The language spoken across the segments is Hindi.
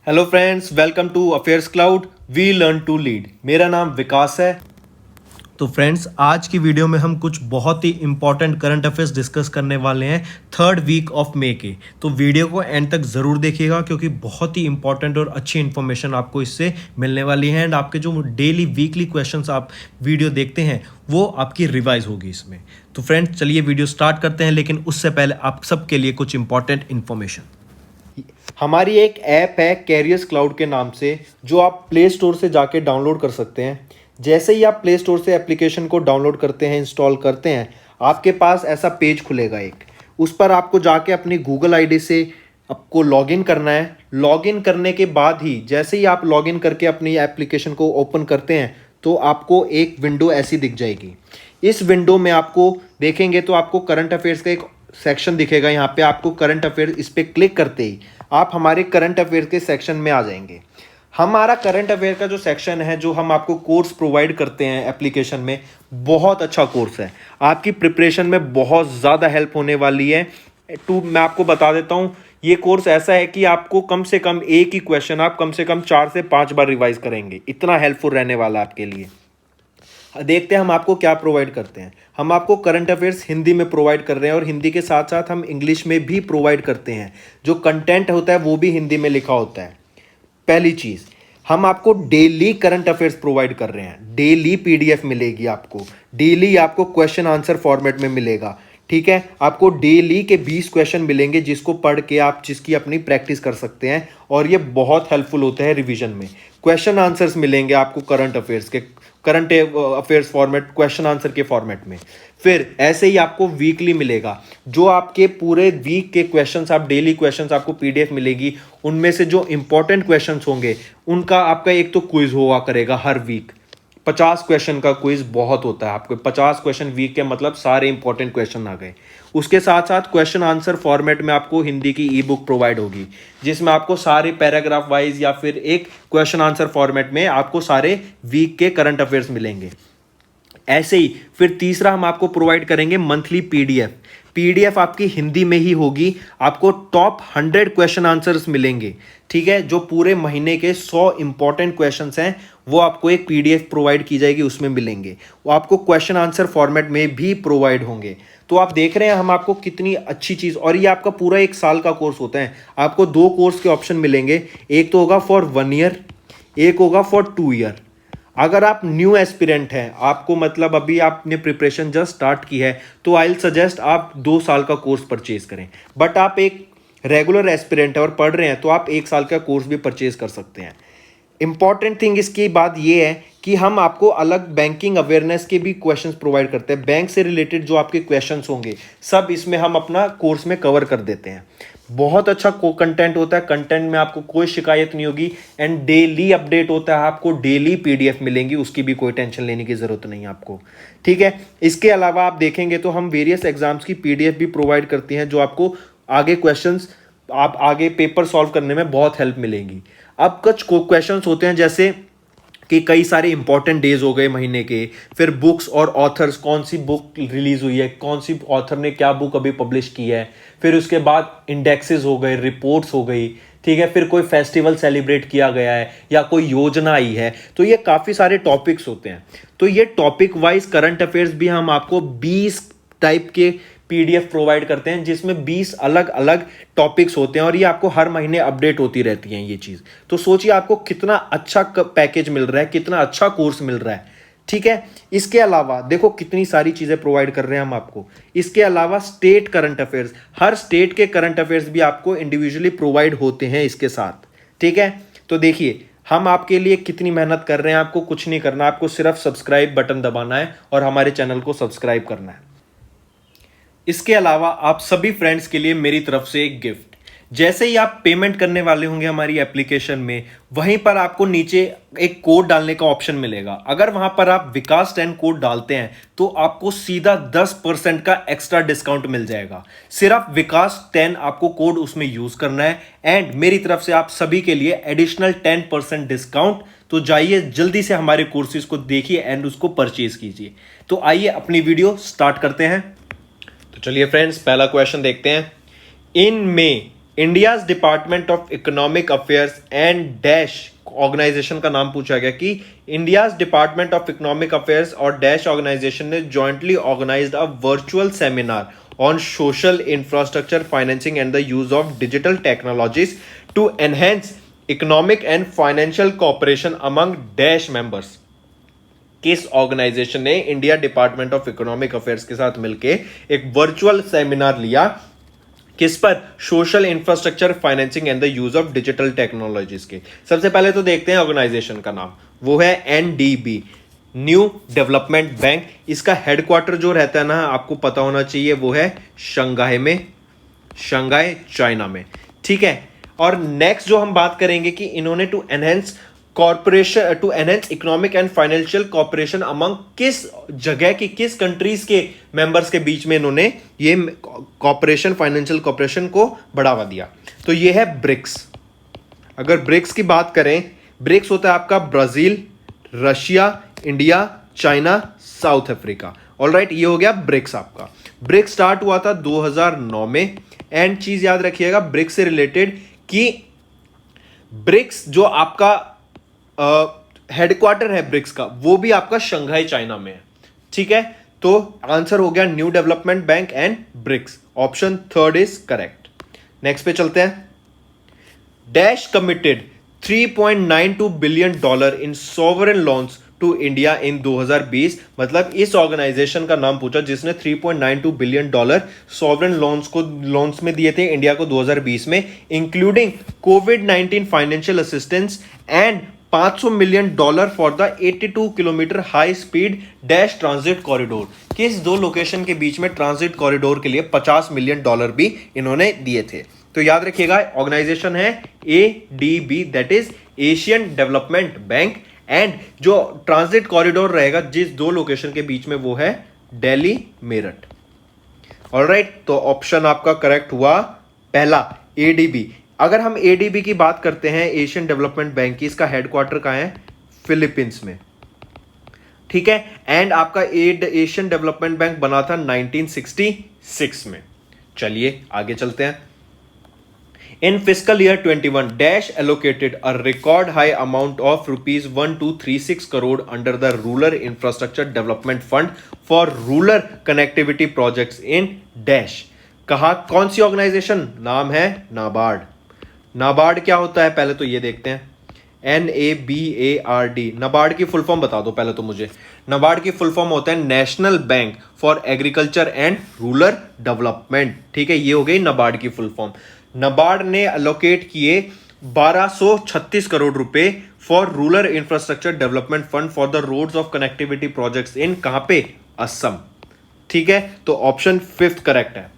Hello friends, welcome to affairs cloud. We learn to lead. मेरा नाम विकास है। तो फ्रेंड्स, आज की वीडियो में हम कुछ बहुत ही इंपॉर्टेंट करंट अफेयर्स डिस्कस करने वाले हैं थर्ड वीक ऑफ मे के। तो वीडियो को एंड तक ज़रूर देखिएगा क्योंकि बहुत ही इंपॉर्टेंट और अच्छी इन्फॉर्मेशन आपको इससे मिलने वाली है। एंड आपके जो डेली वीकली क्वेश्चंस आप वीडियो देखते हैं वो आपकी रिवाइज होगी इसमें। तो फ्रेंड्स, चलिए वीडियो स्टार्ट करते हैं, लेकिन उससे पहले आप सबके लिए कुछ इंपॉर्टेंट इन्फॉर्मेशन। हमारी एक ऐप है कैरियर्स क्लाउड के नाम से, जो आप प्ले स्टोर से जाके डाउनलोड कर सकते हैं। जैसे ही आप प्ले स्टोर से एप्लीकेशन को डाउनलोड करते हैं, इंस्टॉल करते हैं, आपके पास ऐसा पेज खुलेगा एक। उस पर आपको जाके अपनी गूगल आईडी से आपको लॉगिन करना है। लॉगिन करने के बाद ही जैसे ही आप लॉगिन करके अपनी एप्लीकेशन को ओपन करते हैं तो आपको एक विंडो ऐसी दिख जाएगी। इस विंडो में आपको देखेंगे तो आपको करंट अफेयर्स का एक सेक्शन दिखेगा। यहाँ पे आपको करंट अफेयर, इस पर क्लिक करते ही आप हमारे करंट अफेयर के सेक्शन में आ जाएंगे। हमारा करंट अफेयर का जो सेक्शन है, जो हम आपको कोर्स प्रोवाइड करते हैं एप्लीकेशन में, बहुत अच्छा कोर्स है। आपकी प्रिपरेशन में बहुत ज़्यादा हेल्प होने वाली है। मैं आपको बता देता हूँ, ये कोर्स ऐसा है कि आपको कम से कम एक ही क्वेश्चन आप कम से कम 4 से 5 बार रिवाइज करेंगे। इतना हेल्पफुल रहने वाला है आपके लिए। देखते हैं हम आपको क्या प्रोवाइड करते हैं। हम आपको करंट अफेयर्स हिंदी में प्रोवाइड कर रहे हैं और हिंदी के साथ साथ हम इंग्लिश में भी प्रोवाइड करते हैं। जो कंटेंट होता है वो भी हिंदी में लिखा होता है। पहली चीज़, हम आपको डेली करंट अफेयर्स प्रोवाइड कर रहे हैं। डेली पीडीएफ मिलेगी आपको, डेली आपको क्वेश्चन आंसर फॉर्मेट में मिलेगा। ठीक है, आपको डेली के 20 क्वेश्चन मिलेंगे जिसको पढ़ के आप जिसकी अपनी प्रैक्टिस कर सकते हैं और ये बहुत हेल्पफुल होता है रिवीजन में। क्वेश्चन आंसर्स मिलेंगे आपको करंट अफेयर्स के, current affairs format, question answer के फॉर्मेट में। फिर ऐसे ही आपको वीकली मिलेगा, जो आपके पूरे वीक के क्वेश्चंस, आप डेली क्वेश्चंस आपको पीडीएफ मिलेगी। उनमें से जो इंपॉर्टेंट क्वेश्चंस होंगे उनका आपका एक तो क्विज हुआ करेगा हर वीक। 50 क्वेश्चन का क्विज बहुत होता है। आपको 50 क्वेश्चन वीक के मतलब सारे इंपॉर्टेंट क्वेश्चन आ गए। उसके साथ साथ क्वेश्चन आंसर फॉर्मेट में आपको हिंदी की ई बुक प्रोवाइड होगी, जिसमें आपको सारे पैराग्राफ वाइज या फिर एक क्वेश्चन आंसर फॉर्मेट में आपको सारे वीक के करंट अफेयर्स मिलेंगे। ऐसे ही फिर तीसरा हम आपको प्रोवाइड करेंगे मंथली पीडीएफ। पीडीएफ आपकी हिंदी में ही होगी। आपको टॉप 100 क्वेश्चन आंसर्स मिलेंगे। ठीक है, जो पूरे महीने के 100 इंपॉर्टेंट क्वेश्चंस हैं वो आपको एक पीडीएफ प्रोवाइड की जाएगी, उसमें मिलेंगे। वो आपको क्वेश्चन आंसर फॉर्मेट में भी प्रोवाइड होंगे। तो आप देख रहे हैं हम आपको कितनी अच्छी चीज़, और ये आपका पूरा 1 साल का कोर्स होता है। आपको 2 कोर्स के ऑप्शन मिलेंगे, एक तो होगा फॉर 1 ईयर, एक होगा फॉर 2 ईयर। अगर आप न्यू एस्पिरेंट हैं, आपको मतलब अभी आपने प्रिपरेशन जस्ट स्टार्ट की है, तो आई विल सजेस्ट आप 2 साल का कोर्स परचेज करें। बट आप एक रेगुलर एस्पिरेंट है और पढ़ रहे हैं तो आप 1 साल का कोर्स भी परचेज कर सकते हैं। इंपॉर्टेंट थिंग इसकी बात यह है कि हम आपको अलग बैंकिंग अवेयरनेस के भी क्वेश्चंस प्रोवाइड करते हैं। बैंक से रिलेटेड जो आपके क्वेश्चंस होंगे सब इसमें हम अपना कोर्स में कवर कर देते हैं। बहुत अच्छा कंटेंट होता है। कंटेंट में आपको कोई शिकायत नहीं होगी एंड डेली अपडेट होता है। आपको डेली पीडीएफ मिलेंगी, उसकी भी कोई टेंशन लेने की ज़रूरत नहीं है आपको। ठीक है, इसके अलावा आप देखेंगे तो हम वेरियस एग्जाम्स की पीडीएफ भी प्रोवाइड करती हैं, जो आपको आगे क्वेश्चंस, आप आगे पेपर सॉल्व करने में बहुत हेल्प मिलेगी। अब कुछ क्वेश्चंस होते हैं जैसे कि कई सारे इंपॉर्टेंट डेज हो गए महीने के, फिर बुक्स और ऑथर्स, कौन सी बुक रिलीज हुई है, कौन सी ऑथर ने क्या बुक अभी पब्लिश की है, फिर उसके बाद इंडेक्सेस हो गए, रिपोर्ट्स हो गई। ठीक है, फिर कोई फेस्टिवल सेलिब्रेट किया गया है या कोई योजना आई है। तो ये काफ़ी सारे टॉपिक्स होते हैं। तो ये टॉपिक वाइज करंट अफेयर्स भी हम आपको 20 टाइप के पीडीएफ प्रोवाइड करते हैं, जिसमें 20 अलग अलग टॉपिक्स होते हैं और ये आपको हर महीने अपडेट होती रहती हैं ये चीज़। तो सोचिए आपको कितना अच्छा पैकेज मिल रहा है, कितना अच्छा कोर्स मिल रहा है। ठीक है, इसके अलावा देखो कितनी सारी चीज़ें प्रोवाइड कर रहे हैं हम आपको। इसके अलावा स्टेट करंट अफेयर्स, हर स्टेट के करंट अफेयर्स भी आपको इंडिविजुअली प्रोवाइड होते हैं इसके साथ। ठीक है, तो देखिए हम आपके लिए कितनी मेहनत कर रहे हैं। आपको कुछ नहीं करना, आपको सिर्फ सब्सक्राइब बटन दबाना है और हमारे चैनल को सब्सक्राइब करना है। इसके अलावा आप सभी फ्रेंड्स के लिए मेरी तरफ से एक गिफ्ट, जैसे ही आप पेमेंट करने वाले होंगे हमारी एप्लीकेशन में, वहीं पर आपको नीचे एक कोड डालने का ऑप्शन मिलेगा। अगर वहां पर आप विकास 10 कोड डालते हैं तो आपको सीधा 10% का एक्स्ट्रा डिस्काउंट मिल जाएगा। सिर्फ विकास 10 आपको कोड उसमें यूज करना है एंड मेरी तरफ से आप सभी के लिए एडिशनल 10% डिस्काउंट। तो जाइए जल्दी से हमारे कोर्सेज को देखिए एंड उसको परचेज कीजिए। तो आइए अपनी वीडियो स्टार्ट करते हैं। तो चलिए फ्रेंड्स, पहला क्वेश्चन देखते हैं। In May India's department of economic affairs and dash organisation का नाम पूछा गया कि India's department of economic affairs और डैश ऑर्गेनाइजेशन ने jointly organised a virtual seminar on social infrastructure financing and the use of digital technologies to enhance economic and financial cooperation among dash members. किस ऑर्गेनाइजेशन ने India department of economic affairs के साथ मिलकर एक वर्चुअल सेमिनार लिया, किस पर? Social infrastructure financing and the use of digital technologies के। सबसे पहले तो देखते हैं ऑर्गेनाइजेशन का नाम, वो है एनडीबी, न्यू डेवलपमेंट बैंक। इसका हेडक्वार्टर जो रहता है ना, आपको पता होना चाहिए, वो है शंघाई में, शंघाई चाइना में, ठीक है। और नेक्स्ट जो हम बात करेंगे कि इन्होंने to enhance economic and financial cooperation among किस जगह की, किस कंट्रीज के मेंबर्स के बीच में इन्होंने ये कॉपरेशन, फाइनेंशियल कॉपरेशन को बढ़ावा दिया। तो ये है ब्रिक्स। अगर ब्रिक्स की बात करें, ब्रिक्स होता है आपका Brazil, Russia, India, China, south Africa. Alright, ये हो गया ब्रिक्स आपका। ब्रिक्स स्टार्ट हुआ था 2009 में। एंड चीज याद रखिएगा ब्रिक्स से रिलेटेड कि ब्रिक्स जो आपका हेडक्वार्टर है ब्रिक्स का, वो भी आपका शंघाई चाइना में है, ठीक है। तो आंसर हो गया New Development Bank and BRICS. Option third is correct. Next पे चलते हैं। Dash committed $3.92 billion in sovereign loans to India in 2020। मतलब इस ऑर्गेनाइजेशन का नाम पूछा जिसने $3.92 बिलियन सॉवरेन लोन्स में दिए थे इंडिया को 2020 में, including covid financial assistance and $500 million for the 82 kilometre high speed dash transit corridor. किस दो लोकेशन के बीच में ट्रांजिट कॉरिडोर के लिए $50 मिलियन भी इन्होंने दिए थे। तो याद रखिएगा ऑर्गेनाइजेशन है ADB, that is Asian development Bank. And जो ट्रांजिट कॉरिडोर रहेगा जिस दो लोकेशन के बीच में, वो है दिल्ली मेरठ। ऑलराइट, तो ऑप्शन आपका करेक्ट हुआ पहला, एडीबी। अगर हम एडीबी की बात करते हैं, एशियन डेवलपमेंट बैंक की, इसका हेडक्वार्टर कहां है? फिलीपींस में, ठीक है। एंड आपका एशियन डेवलपमेंट बैंक बना था 1966 में। चलिए आगे चलते हैं। In fiscal year 21, Dash allocated a record high amount of rupees 1236 crore under the Rural Infrastructure Development Fund for rural connectivity projects in Dash। कहा कौन सी ऑर्गेनाइजेशन? नाम है नाबार्ड। नाबार्ड क्या होता है पहले तो ये देखते हैं। NABARD, नाबार्ड की फुल फॉर्म बता दो पहले तो मुझे। नाबार्ड की फुल फॉर्म होता है national bank for agriculture and rural development, ठीक है। ये हो गई नाबार्ड की फुल फॉर्म। नाबार्ड ने अलोकेट किए 1236 करोड़ रुपए for rural infrastructure development fund for the roads of connectivity projects in, कहां पे? असम, ठीक है। तो ऑप्शन फिफ्थ करेक्ट है।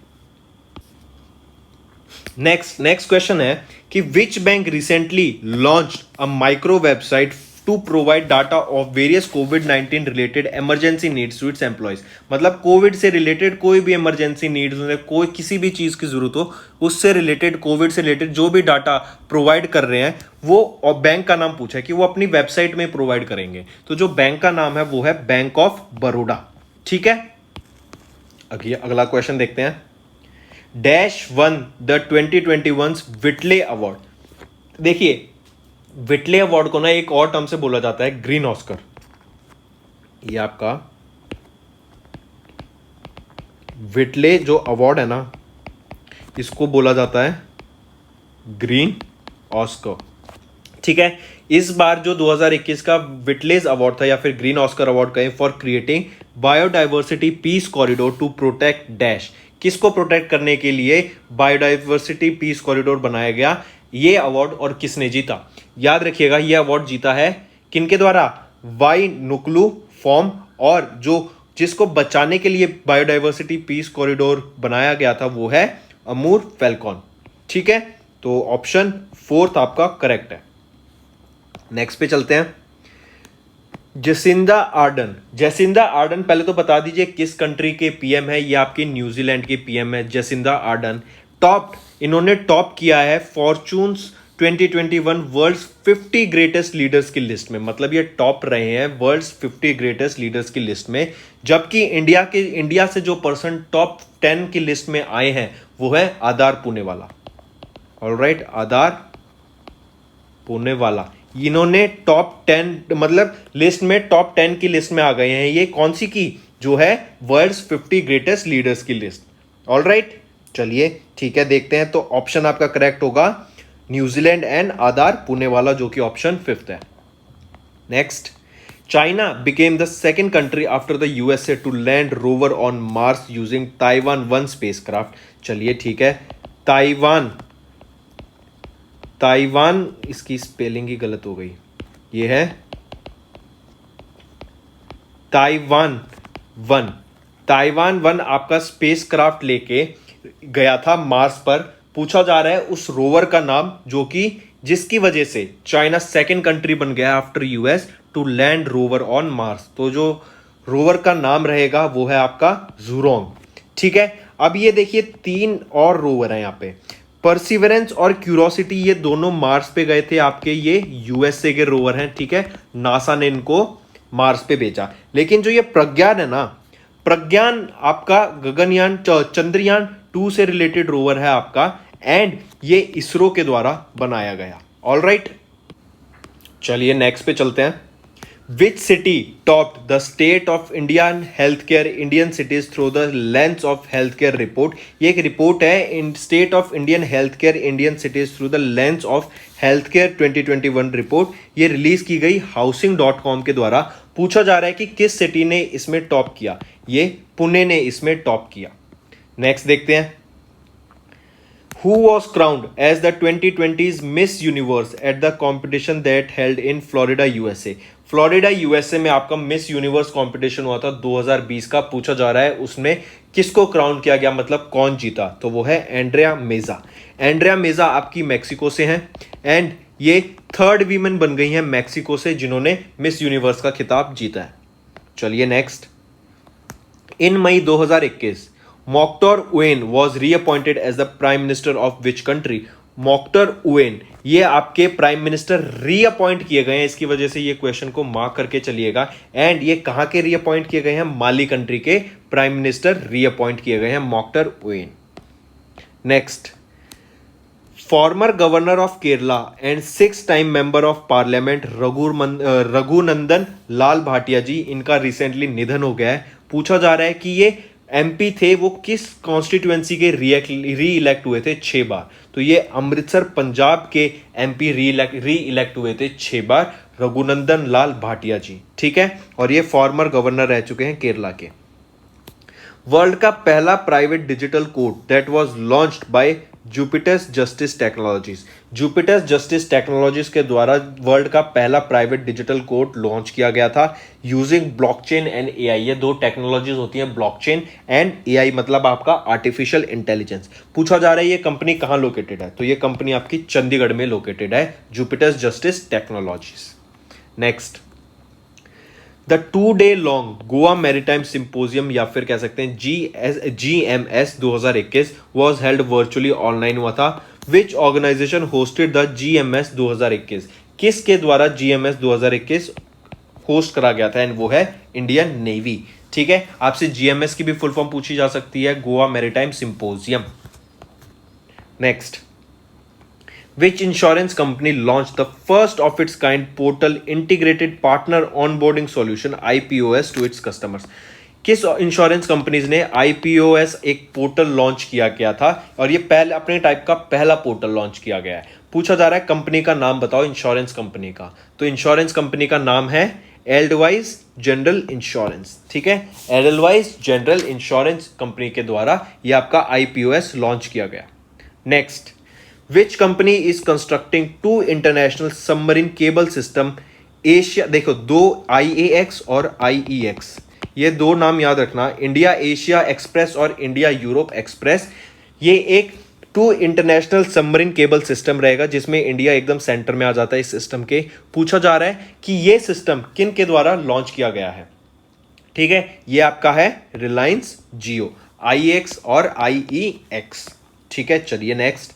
नेक्स्ट क्वेश्चन है कि which bank recently launched a micro website to provide data of various कोविड-19 related emergency needs to its employees. मतलब कोविड से रिलेटेड कोई भी इमरजेंसी नीड्स, कोई किसी भी चीज की जरूरत हो, उससे रिलेटेड, कोविड से रिलेटेड जो भी डाटा प्रोवाइड कर रहे हैं, वो बैंक का नाम पूछा है कि वो अपनी वेबसाइट में प्रोवाइड करेंगे। तो जो बैंक का नाम है वो है बैंक ऑफ बड़ौदा, ठीक है। अगला क्वेश्चन देखते हैं। Dash won the 2021 Whitley award. देखिए विटले अवार्ड को ना एक और टर्म से बोला जाता है ग्रीन ऑस्कर। ये आपका विटले जो अवार्ड है ना, इसको बोला जाता है ग्रीन ऑस्कर, ठीक है। इस बार जो 2021 का विटलेज अवार्ड था या फिर ग्रीन ऑस्कर अवार्ड कहें, for creating biodiversity peace corridor to protect dash. किसको प्रोटेक्ट करने के लिए बायोडाइवर्सिटी पीस कॉरिडोर बनाया गया, ये अवार्ड, और किसने जीता? याद रखिएगा ये अवार्ड जीता है किनके द्वारा? वाई नुक्लू फॉर्म, और जो जिसको बचाने के लिए बायोडाइवर्सिटी पीस कॉरिडोर बनाया गया था वो है अमूर फैल्कॉन, ठीक है। तो ऑप्शन फोर्थ आपका करेक्ट है। नेक्स्ट पे चलते हैं। जेसिंदा आर्डन पहले तो बता दीजिए किस कंट्री के पीएम है? ये आपके न्यूजीलैंड के पीएम है जेसिंदा आर्डन। इन्होंने टॉप किया है फॉर्चून्स 2021 वर्ल्ड्स 50 ग्रेटेस्ट लीडर्स की लिस्ट में। मतलब ये टॉप रहे हैं वर्ल्ड्स 50 ग्रेटेस्ट लीडर्स की लिस्ट में। जबकि इंडिया से जो पर्सन टॉप 10 की लिस्ट में आए हैं वो है आधार पुणेवाला। ऑलराइट, आधार पूनेवाला, इन्होंने टॉप 10 मतलब लिस्ट में टॉप 10 की लिस्ट में आ गए हैं। ये कौन सी की, जो है वर्ल्ड्स 50 ग्रेटेस्ट लीडर्स की लिस्ट। ऑलराइट, चलिए ठीक है, देखते हैं। तो ऑप्शन आपका करेक्ट होगा न्यूजीलैंड एंड आधार पूनेवाला, जो कि ऑप्शन 5 है। Next, China became the second country after the USA to land rover on Mars using Taiwan 1 spacecraft। चलिए ठीक है, ताइवान, ताइवान, इसकी स्पेलिंग ही गलत हो गई, ये है ताइवान 1। ताइवान 1 आपका स्पेसक्राफ्ट लेके गया था मार्स पर। पूछा जा रहा है उस रोवर का नाम, जो कि जिसकी वजह से चाइना सेकंड कंट्री बन गया after US to land rover on Mars. तो जो रोवर का नाम रहेगा वो है आपका ज़ूरोंग। ठीक है, अब ये देखिए 3 और रोवर हैं यहाँ पे, परसिवरेंस और क्यूरोसिटी, ये दोनों मार्स पे गए थे आपके, ये यूएसए के रोवर हैं। ठीक है, नासा ने इनको मार्स पे भेजा। लेकिन जो ये प्रज्ञान है ना, प्रज्ञान आपका गगनयान चंद्रयान 2 से रिलेटेड रोवर है आपका, एंड ये इसरो के द्वारा बनाया गया। ऑलराइट, चलिए नेक्स्ट पे चलते हैं। Which city topped the state of Indian health care Indian cities through the lens of health care report. ये एक रिपोर्ट है इन state of Indian health care Indian cities through the lens of health care 2021 report. ये रिलीज की गई housing.com के द्वारा। पूछा जा रहा है कि किस सिटी ने इसमें टॉप किया, ये पुणे ने इसमें टॉप किया। नेक्स्ट देखते हैं, Who was crowned as the 2020's Miss Universe at the competition that held in Florida, USA? Florida USA में आपका मिस यूनिवर्स कंपटीशन हुआ था 2020 का। पूछा जा रहा है उसमें किसको क्राउन किया गया, मतलब कौन जीता, तो वो है एंड्रिया मेजा। एंड्रिया मेजा आपकी मेक्सिको से हैं, एंड ये 3rd वीमेन बन गई हैं मेक्सिको से जिन्होंने मिस यूनिवर्स का खिताब जीता है। चलिए next, in May 2021 Moctar Ouane was reappointed as the prime minister of which country. Moctar Ouane, ये आपके प्राइम मिनिस्टर रीअपॉइंट किए गए हैं, इसकी वजह से ये क्वेश्चन को मार्क करके चलिएगा। एंड ये कहां के रीअपॉइंट किए गए हैं, माली कंट्री के प्राइम मिनिस्टर रीअपॉइंट किए गए हैं Moctar Ouane. Next, former governor of Kerala and 6 time member of parliament Raghunandan Lal Bhatia ji, इनका रिसेंटली निधन हो गया है। पूछा जा रहा है कि ये एमपी थे, वो किस कॉन्स्टिट्यूएंसी के री इलेक्ट हुए थे 6 बार, तो ये अमृतसर पंजाब के एमपी री इलेक्ट हुए थे 6 बार, रघुनंदन लाल भाटिया जी। ठीक है, और ये फॉर्मर गवर्नर रह चुके हैं केरला के। वर्ल्ड का पहला private digital court that was launched by Jupiter's justice technologies. Jupiter's justice technologies के द्वारा वर्ल्ड का पहला प्राइवेट डिजिटल कोर्ट लॉन्च किया गया था यूजिंग ब्लॉकचेन एंड एआई। ये 2 टेक्नोलॉजीज होती हैं, ब्लॉकचेन एंड एआई, मतलब आपका आर्टिफिशियल इंटेलिजेंस। पूछा जा रहा है ये कंपनी कहां लोकेटेड है, तो ये कंपनी आपकी चंडीगढ़ में लोकेटेड है, Jupiter's justice technologies. Next, the 2-day long Goa maritime symposium, या फिर कह सकते हैं GMS 2021 was held virtually, online हुआ था। विच ऑर्गेनाइजेशन होस्टेड द GMS 2021? किसके द्वारा GMS 2021 होस्ट करा गया था, एंड वो है इंडियन नेवी। ठीक है, आपसे GMS की भी फुल फॉर्म पूछी जा सकती है, Goa maritime symposium. Next, which insurance company launched the first of its kind portal integrated partner onboarding solution IPOS to its customers? किस इंश्योरेंस कंपनीज ने IPOS एक पोर्टल लॉन्च किया गया था, और ये पहले अपने टाइप का पहला पोर्टल लॉन्च किया गया है। पूछा जा रहा है कंपनी का नाम बताओ, इंश्योरेंस कंपनी का, तो इंश्योरेंस कंपनी का नाम है एडलवाइज जनरल इंश्योरेंस। ठीक है, एडलवाइज जनरल इंश्योरेंस कंपनी के द्वारा ये आपका IPOS लॉन्च किया गया। Next, Which company is constructing 2 international submarine cable system Asia, देखो 2 IAX और IEX, ये 2 नाम याद रखना, इंडिया एशिया एक्सप्रेस और इंडिया यूरोप एक्सप्रेस। ये एक 2 इंटरनेशनल सबमरीन केबल सिस्टम रहेगा जिसमें इंडिया एकदम सेंटर में आ जाता है इस सिस्टम के। पूछा जा रहा है कि ये सिस्टम किन के द्वारा लॉन्च किया गया है। ठीक है, ये आपका है रिलायंस जियो, IEX और IEX। ठीक है, चलिए next,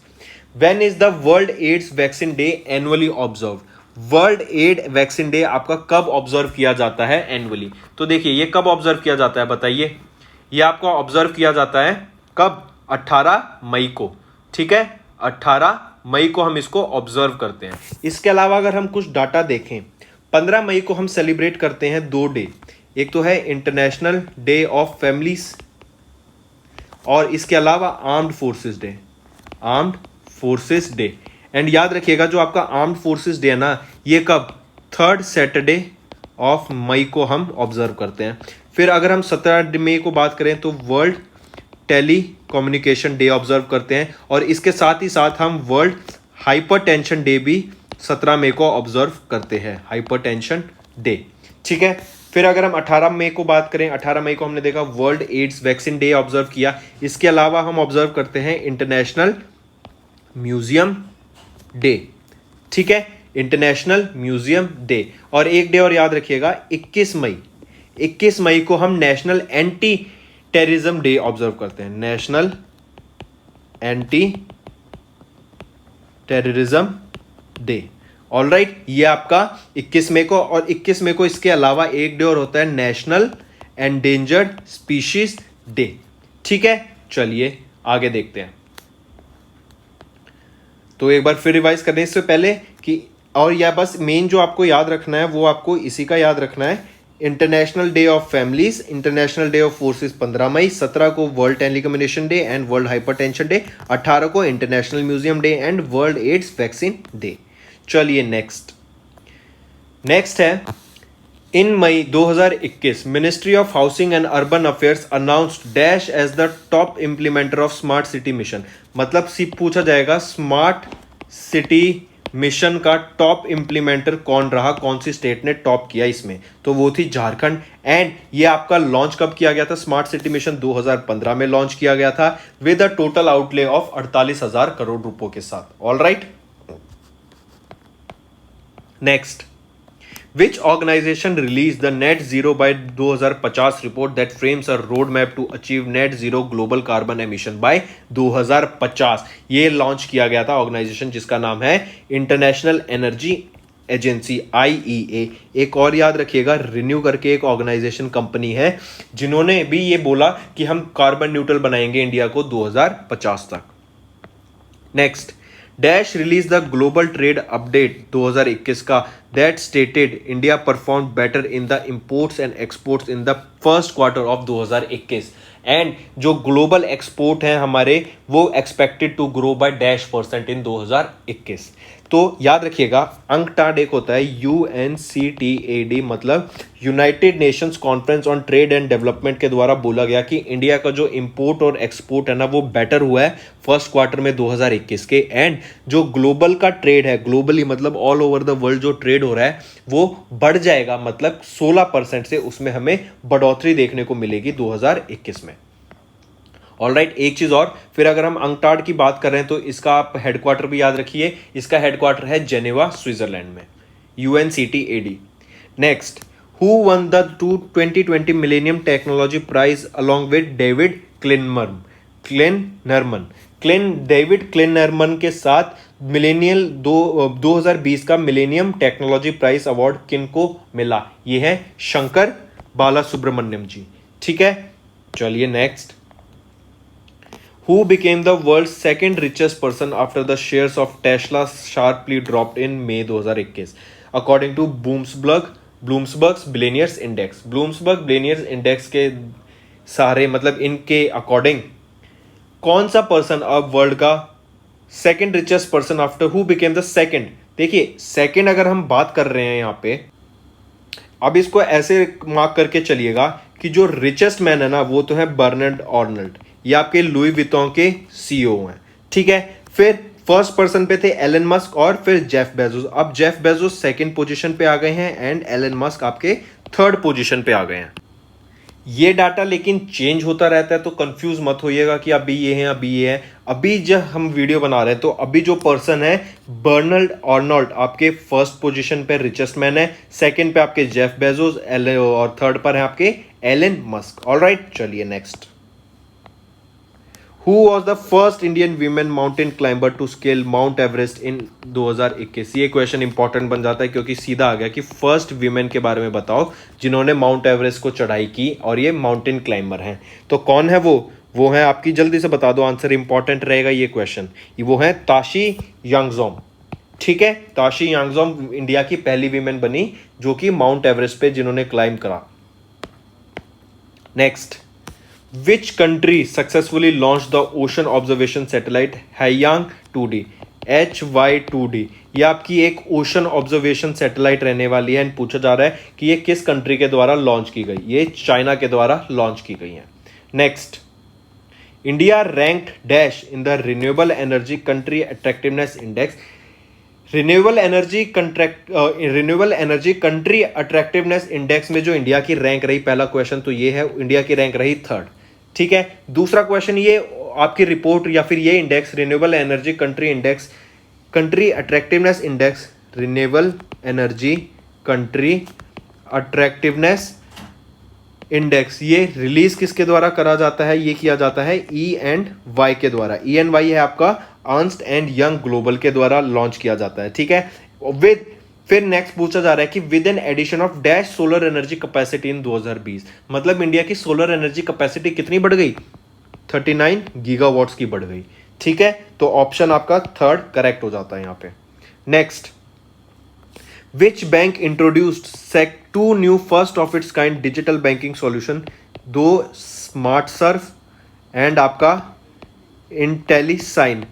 When is the World AIDS Vaccine Day annually observed? World AIDS vaccine day आपका कब ऑब्जर्व किया जाता है एनुअली? तो देखिए ये कब ऑब्जर्व किया जाता है बताइए, ये आपका ऑब्जर्व किया जाता है कब, 18 मई को। ठीक है, 18 मई को हम इसको ऑब्जर्व करते हैं। इसके अलावा अगर हम कुछ डाटा देखें, 15 मई को हम सेलिब्रेट करते हैं 2 डे। एक तो है इंटरनेशनल डे ऑफ फैमिलीज और इसके अलावा armed forces day, armed forces day. And याद रखिएगा जो आपका आर्म्ड फोर्सेस डे है ना, ये कब, 3rd सैटरडे ऑफ मई को हम ऑब्जर्व करते हैं। फिर अगर हम 17 मई को बात करें तो world telecommunication day observe करते हैं और इसके साथ ही साथ हम वर्ल्ड हाइपरटेंशन डे भी 17 मई को ऑब्जर्व करते हैं, हाइपरटेंशन डे। ठीक है। फिर अगर हम 18 मई को बात करें, 18 मई को हमने देखा world AIDS vaccine day observe किया। इसके अलावा हम ऑब्जर्व करते हैं इंटरनेशनल म्यूजियम डे। ठीक है, इंटरनेशनल म्यूजियम डे। और एक डे और याद रखिएगा, 21 मई को हम national anti terrorism day observe करते हैं, national anti terrorism day. Alright, ये आपका 21 मई को। और 21 मई को इसके अलावा एक डे और होता है नेशनल एंडेंजर्ड स्पीशीज डे। ठीक है, चलिए आगे देखते हैं। तो एक बार फिर रिवाइज करने इससे पहले कि, और यह बस मेन जो आपको याद रखना है वो आपको इसी का याद रखना है, international day of families, international day of forces 15 मई, 17 को world telecommunication day and world hypertension day, 18 को international museum day and world AIDS vaccine day. चलिए नेक्स्ट है, in May 2021 ministry of housing and urban affairs announced dash as the top implementer of smart city mission. मतलब पूछा जाएगा स्मार्ट सिटी मिशन का टॉप इंप्लीमेंटर कौन रहा, कौन सी स्टेट ने टॉप किया इसमें, तो वो थी झारखंड। एंड ये आपका लॉन्च कब किया गया था, स्मार्ट सिटी मिशन 2015 में लॉन्च किया गया था with a total outlay of 48,000 crore रुपयों के साथ। All right, next, which organization released the net zero by 2050 report that frames a roadmap to achieve net zero global carbon emission by 2050। ये लॉन्च किया गया था ऑर्गेनाइजेशन जिसका नाम है इंटरनेशनल एनर्जी एजेंसी, IEA। एक और याद रखिएगा, रिन्यू करके एक ऑर्गेनाइजेशन कंपनी है जिन्होंने भी ये बोला कि हम कार्बन न्यूट्रल बनाएंगे इंडिया को 2050 तक। Next, dash release the global trade update 2021 का that stated India perform better in the imports and exports in the first quarter of 2021। And जो ग्लोबल एक्सपोर्ट हैं हमारे वो एक्सपेक्टेड टू ग्रो बाय -% इन 2021। तो याद रखिएगा, अंकटाड एक होता है UNCTAD, मतलब United Nations conference on trade and development के द्वारा बोला गया कि इंडिया का जो इंपोर्ट और एक्सपोर्ट है ना वो बेटर हुआ है फर्स्ट क्वार्टर में 2021 के। एंड जो ग्लोबल का ट्रेड है, ग्लोबली मतलब ऑल ओवर द वर्ल्ड जो ट्रेड हो रहा है वो बढ़ जाएगा, मतलब 16% से उसमें हमें बढ़ोतरी देखने को मिलेगी 2021 में। ऑलराइट, एक चीज और, फिर अगर हम अंकटाड की बात कर रहे हैं तो इसका आप हेडक्वार्टर भी याद रखिए, इसका हेडक्वार्टर है जेनेवा स्विट्जरलैंड में, UNCTAD। Next, who won the 2020 millennium technology prize along with David David Klenerman के साथ मिलेनियल 2020 का मिलेनियम टेक्नोलॉजी प्राइज अवार्ड किनको मिला? ये है शंकर बालासुब्रमण्यम जी। ठीक है, चलिए next, who became the world's second richest person after the shares of Tesla sharply dropped in May 2021 according to Bloomberg's Billionaires Index। Bloomberg Billionaires Index के सारे मतलब इनके अकॉर्डिंग कौन सा पर्सन अब वर्ल्ड का second richest person after who became the second. देखिए, सेकंड अगर हम बात कर रहे हैं यहाँ पे, अब इसको ऐसे मार्क करके चलिएगा कि जो रिचेस्ट मैन है ना वो तो है बर्नार्ड आर्नल्ड, ये आपके लुई विटॉन के CEO हैं। ठीक है, फिर फर्स्ट पर्सन पे थे एलन मस्क और फिर जेफ बेजोस। अब जेफ बेजोस सेकंड पोजीशन पे आ गए हैं एंड एलन मस्क आपके थर्ड पोजीशन पे आ गए हैं। ये डाटा लेकिन चेंज होता रहता है तो कंफ्यूज मत होइएगा कि अभी ये है अभी ये है। अभी जब हम वीडियो बना रहे हैं तो अभी जो पर्सन है बर्नार्ड आर्नल्ड आपके फर्स्ट पोजीशन पे रिचेस्ट मैन है, सेकंड पे आपके जेफ बेजोस और थर्ड पर है आपके एलन मस्क। ऑलराइट, चलिए next, Who was the first Indian women mountain climber to scale Mount Everest in 2021? ये क्वेश्चन इंपॉर्टेंट बन जाता है क्योंकि सीधा आ गया कि फर्स्ट वीमेन के बारे में बताओ जिन्होंने माउंट एवरेस्ट को चढ़ाई की और ये माउंटेन क्लाइंबर हैं। तो कौन है वो? वो है आपकी, जल्दी से बता दो, आंसर इंपॉर्टेंट रहेगा ये क्वेश्चन। वो है ताशी यांगजोम। ठीक है, ताशी यांगजोम इंडिया की पहली वीमेन बनी जो कि माउंट एवरेस्ट पे जिन्होंने क्लाइंब करा। Next, which country successfully launch the ocean observation satellite Haiyang 2D HY2D। ये आपकी एक ओशन ऑब्जर्वेशन सैटेलाइट रहने वाली है एंड पूछा जा रहा है कि ये किस कंट्री के द्वारा लॉन्च की गई। ये चाइना के द्वारा लॉन्च की गई है। Next, India ranked dash in the renewable energy country attractiveness index. Renewable energy country attractiveness index में जो इंडिया की रैंक रही, पहला क्वेश्चन तो ये है, इंडिया की रैंक रही 3rd। ठीक है, दूसरा क्वेश्चन, ये आपकी रिपोर्ट या फिर ये index renewable energy country index, country attractiveness index, renewable energy country attractiveness index, ये रिलीज किसके द्वारा करा जाता है? ये किया जाता है E&Y के द्वारा। E&Y है आपका अर्न्स्ट एंड यंग ग्लोबल के द्वारा लॉन्च किया जाता है। ठीक है, विद, फिर नेक्स्ट पूछा जा रहा है कि with an addition of dash solar energy capacity in 2020, मतलब इंडिया की सोलर एनर्जी कैपेसिटी कितनी बढ़ गई? 39 गीगावाट्स की बढ़ गई। ठीक है, तो ऑप्शन आपका 3rd करेक्ट हो जाता है यहां पे। Next, which bank introduced 2 new first of its kind digital banking solution, 2 smart serve and आपका इंटेलीसाइन।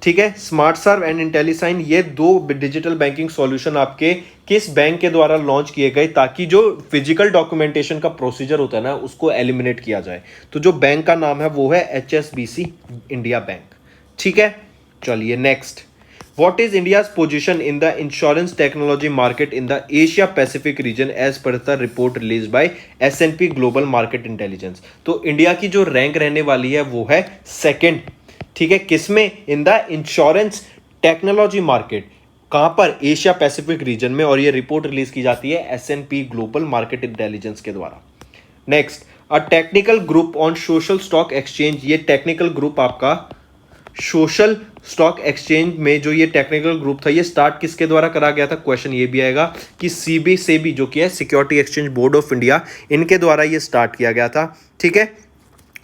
ठीक है, स्मार्ट सर्व एंड इंटेलीसाइन, ये 2 डिजिटल बैंकिंग सॉल्यूशन आपके किस बैंक के द्वारा लॉन्च किए गए ताकि जो फिजिकल डॉक्यूमेंटेशन का प्रोसीजर होता है ना उसको एलिमिनेट किया जाए। तो जो बैंक का नाम है वो है HSBC इंडिया बैंक। ठीक है, चलिए next, what is India's position in the insurance technology market in the Asia Pacific region as per the report release by S&P global market intelligence. तो इंडिया की जो रैंक रहने वाली है वो है 2nd। ठीक है, किसमें? इन द इंश्योरेंस टेक्नोलॉजी मार्केट, कहां पर? एशिया पैसिफिक रीजन में, और ये रिपोर्ट रिलीज की जाती है S&P ग्लोबल मार्केट इंटेलिजेंस के द्वारा। Next, a technical group on social stock exchange, ये टेक्निकल ग्रुप आपका सोशल स्टॉक एक्सचेंज में जो ये टेक्निकल ग्रुप था ये स्टार्ट किसके द्वारा करा गया था? क्वेश्चन ये भी आएगा कि सेबी जो कि है security exchange board of India, इनके द्वारा ये स्टार्ट किया गया था। ठीक है,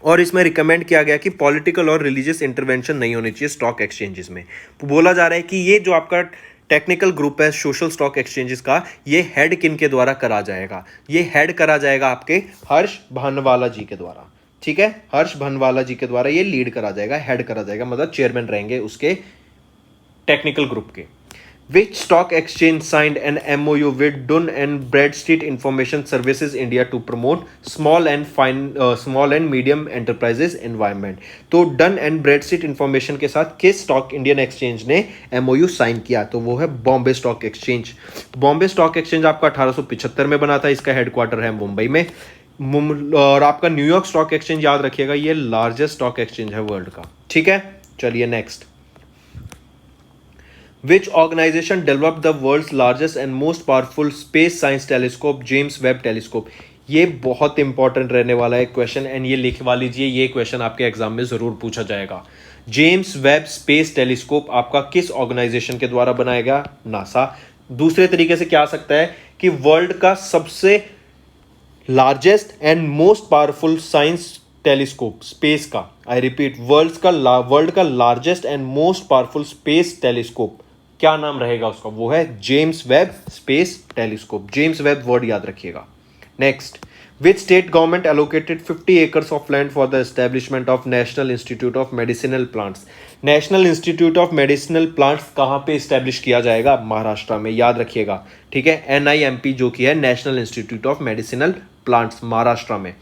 और इसमें रिकमेंड किया गया कि पॉलिटिकल और रिलीजियस इंटरवेंशन नहीं होनी चाहिए स्टॉक एक्सचेंजेस में। बोला जा रहा है कि ये जो आपका टेक्निकल ग्रुप है सोशल स्टॉक एक्सचेंजेस का, ये हेड किन के द्वारा करा जाएगा? ये हेड करा जाएगा आपके हर्ष भानवाला जी के द्वारा। ठीक है, हर्ष भानवाला जी के द्वारा ये लीड करा जाएगा, हेड करा जाएगा, मतलब चेयरमैन रहेंगे उसके टेक्निकल ग्रुप के। Which stock exchange signed an MOU with Dun and Bradstreet Information Services India to promote small and medium enterprises environment? तो Dun and Bradstreet Information के साथ किस स्टॉक इंडियन एक्सचेंज ने MOU साइन किया? तो वो है Bombay stock exchange. Bombay stock exchange आपका 1875 में बना था, इसका हेडक्वार्टर है मुंबई में। और आपका न्यूयॉर्क स्टॉक एक्सचेंज याद रखिएगा, ये लार्जेस्ट स्टॉक एक्सचेंज है वर्ल्ड का। ठीक है, चलिए next, Which organization developed the world's largest and most powerful space science telescope, James Webb Telescope? ये बहुत इंपॉर्टेंट रहने वाला है क्वेश्चन एंड ये लिखवा लीजिए, ये क्वेश्चन आपके एग्जाम में जरूर पूछा जाएगा। जेम्स वेब स्पेस टेलीस्कोप आपका किस ऑर्गेनाइजेशन के द्वारा बनाया गया? नासा। दूसरे तरीके से क्या आ सकता है कि वर्ल्ड का सबसे largest and most powerful science telescope space का, आई रिपीट, वर्ल्ड का largest and most powerful space telescope, क्या नाम रहेगा उसका? वो है James Webb space telescope. James Webb word याद रखिएगा। Next, which state government allocated 50 acres of land for the establishment of national institute of medicinal plants? National institute of medicinal plants कहां पे एस्टेब्लिश किया जाएगा? महाराष्ट्र में, याद रखिएगा। ठीक है, NIMP जो कि है national institute of medicinal plants, Maharashtra में।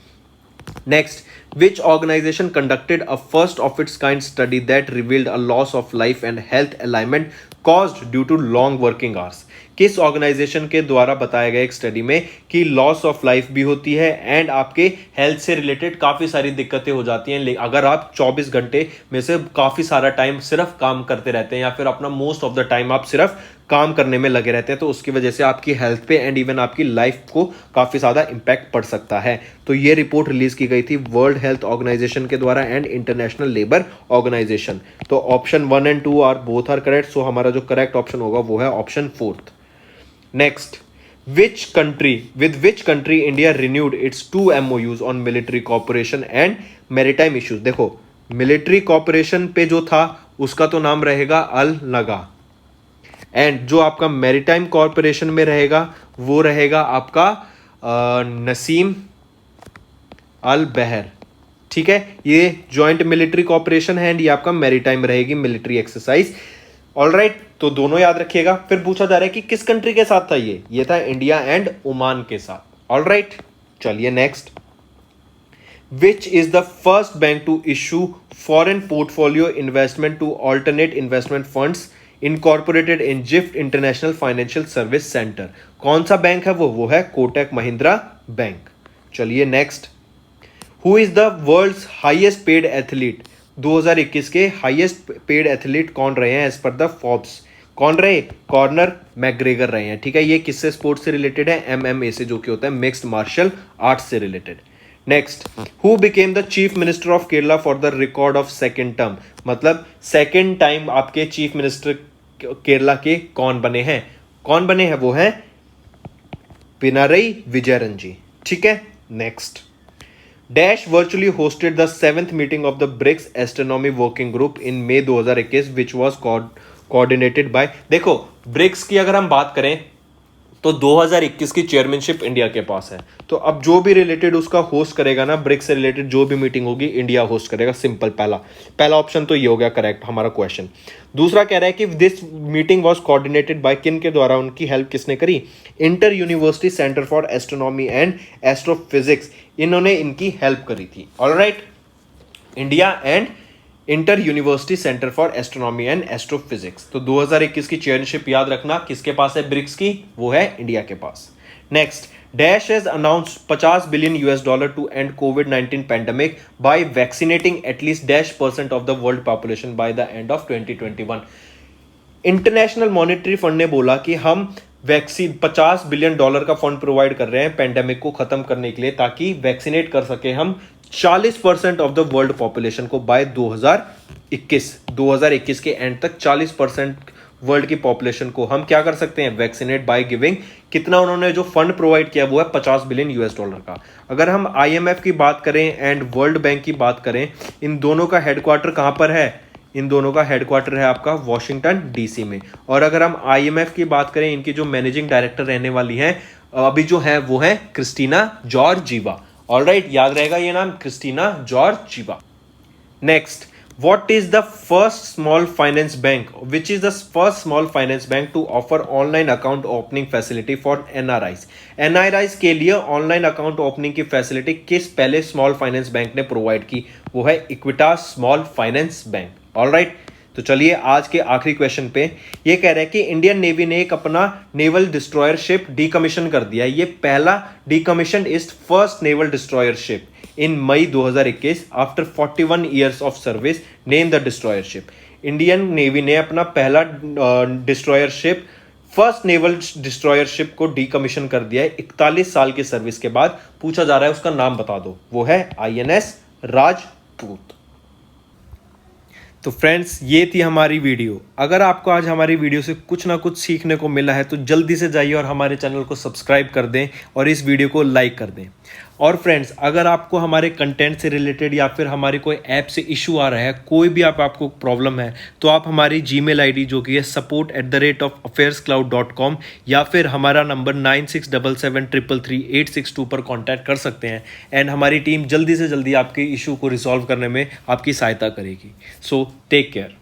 Next, which organization conducted a first of its kind study that revealed a loss of life and health alignment caused due to long working hours? किस ऑर्गेनाइजेशन के द्वारा बताया गया एक स्टडी में कि लॉस ऑफ लाइफ भी होती है एंड आपके हेल्थ से रिलेटेड काफ़ी सारी दिक्कतें हो जाती हैं अगर आप 24 घंटे में से काफ़ी सारा टाइम सिर्फ काम करते रहते हैं या फिर अपना मोस्ट ऑफ द टाइम आप सिर्फ काम करने में लगे रहते हैं, तो उसकी वजह से आपकी हेल्थ पे एंड इवन आपकी लाइफ को काफ़ी ज़्यादा इम्पैक्ट पड़ सकता है। तो ये रिपोर्ट रिलीज की गई थी वर्ल्ड हेल्थ ऑर्गेनाइजेशन के द्वारा एंड इंटरनेशनल लेबर ऑर्गेनाइजेशन। तो option 1 and 2 are both are correct, so हमारा जो करेक्ट ऑप्शन होगा वो है option 4th। Next, which country India renewed its 2 MOUs on military corporation and maritime issues. देखो मिलिट्री कॉर्पोरेशन पे जो था उसका तो नाम रहेगा अल नगा, एंड जो आपका मैरीटाइम कॉर्पोरेशन में रहेगा वो रहेगा आपका नसीम अल बहर। ठीक है, ये जॉइंट मिलिट्री कॉर्पोरेशन है एंड ये आपका मैरीटाइम रहेगी मिलिट्री एक्सरसाइज। ऑलराइट, तो दोनों याद रखिएगा। फिर पूछा जा रहा है कि किस कंट्री के साथ था ये था इंडिया एंड ओमान के साथ। ऑलराइट, चलिए next. Which is the first bank to issue foreign portfolio investment to alternate investment funds incorporated in GIFT International Financial Service Center? कौन सा बैंक है वो है कोटक महिंद्रा बैंक। चलिए next. Who is the world's highest paid athlete? 2021 के हाईएस्ट पेड एथलीट कौन रहे हैं एज पर द फोर्ब्स? कौन रहे? कॉर्नर मैग्रेगर रहे हैं। ठीक है, ये किससे स्पोर्ट्स से रिलेटेड है? MMA से, जो कि होता है मिक्स्ड मार्शल आर्ट्स से related. Next, who became the chief minister of Kerala for the record of second term? मतलब सेकेंड टाइम आपके चीफ मिनिस्टर केरला के कौन बने हैं? कौन बने हैं? वो हैं पिनारई विजयन जी। ठीक है, next. Dash virtually hosted the 7th meeting of the BRICS astronomy working group in May 2021 which was coordinated by. देखो ब्रिक्स की अगर हम बात करें तो 2021 की चेयरमैनशिप इंडिया के पास है। तो अब जो भी रिलेटेड उसका होस्ट करेगा ना, ब्रिक्स से रिलेटेड जो भी मीटिंग होगी इंडिया होस्ट करेगा। सिंपल, पहला ऑप्शन तो ये हो गया करेक्ट हमारा क्वेश्चन। दूसरा कह रहा है कि this meeting was coordinated by, किन के द्वारा, उनकी हेल्प किसने करी? Inter university centre for astronomy and astrophysics, इन्होंने इनकी हेल्प करी थी। Alright, India and inter university centre for astronomy and astrophysics. तो 2021 की चेयरशिप याद रखना किसके पास है? ब्रिक्स की, वो है इंडिया के पास। Next, dash has announced $50 billion to end COVID pandemic by vaccinating at least -% of the world population by the end of 2021। International monetary fund ने बोला कि हम वैक्सीन $50 बिलियन का फंड प्रोवाइड कर रहे हैं पैंडेमिक को खत्म करने के लिए, ताकि वैक्सीनेट कर सके हम 40% ऑफ द वर्ल्ड पॉपुलेशन को बाय 2021 के एंड तक 40% वर्ल्ड की पॉपुलेशन को हम क्या कर सकते हैं? Vaccinate by giving. कितना उन्होंने जो फंड प्रोवाइड किया वो है $50 बिलियन का। अगर हम IMF की बात करें एंड वर्ल्ड बैंक की बात करें, इन दोनों का हेडक्वार्टर कहां पर है? इन दोनों का हेडक्वार्टर है आपका वॉशिंगटन DC में। और अगर हम IMF की बात करें, इनकी जो मैनेजिंग डायरेक्टर रहने वाली हैं अभी जो है वो है क्रिस्टीना जॉर्जीवा। ऑलराइट, याद रहेगा ये नाम, Christina Georgieva. Next, what is the first small finance bank which is the first small finance bank to offer online account opening facility for NRIs के लिए ऑनलाइन अकाउंट ओपनिंग की फैसिलिटी किस पहले स्मॉल फाइनेंस बैंक ने प्रोवाइड की? वो है Equitas small finance bank. Alright, तो चलिए आज के आखिरी क्वेश्चन पे। ये कह रहा है कि इंडियन नेवी ने एक अपना नेवल डिस्ट्रॉयर शिप डीकमीशन कर दिया। ये पहला decommission is first naval destroyer ship in May 2021 after 41 years of service. Name the destroyer ship. Indian navy ने अपना पहला destroyer ship, first naval destroyer ship को डीकमीशन कर दिया है 41 साल की सर्विस के बाद। पूछा जा रहा है उसका नाम बता दो, वो है INS राजपूत। तो फ्रेंड्स, ये थी हमारी वीडियो। अगर आपको आज हमारी वीडियो से कुछ ना कुछ सीखने को मिला है तो जल्दी से जाइए और हमारे चैनल को सब्सक्राइब कर दें और इस वीडियो को लाइक कर दें। और फ्रेंड्स, अगर आपको हमारे कंटेंट से रिलेटेड या फिर हमारी कोई ऐप से इशू आ रहा है, कोई भी आपको प्रॉब्लम है, तो आप हमारी Gmail ID जो कि है support@affairscloud.com या फिर हमारा नंबर 9677333862 पर कॉन्टैक्ट कर सकते हैं एंड हमारी टीम जल्दी से जल्दी आपके इशू को रिजॉल्व करने में आपकी सहायता करेगी। So take care.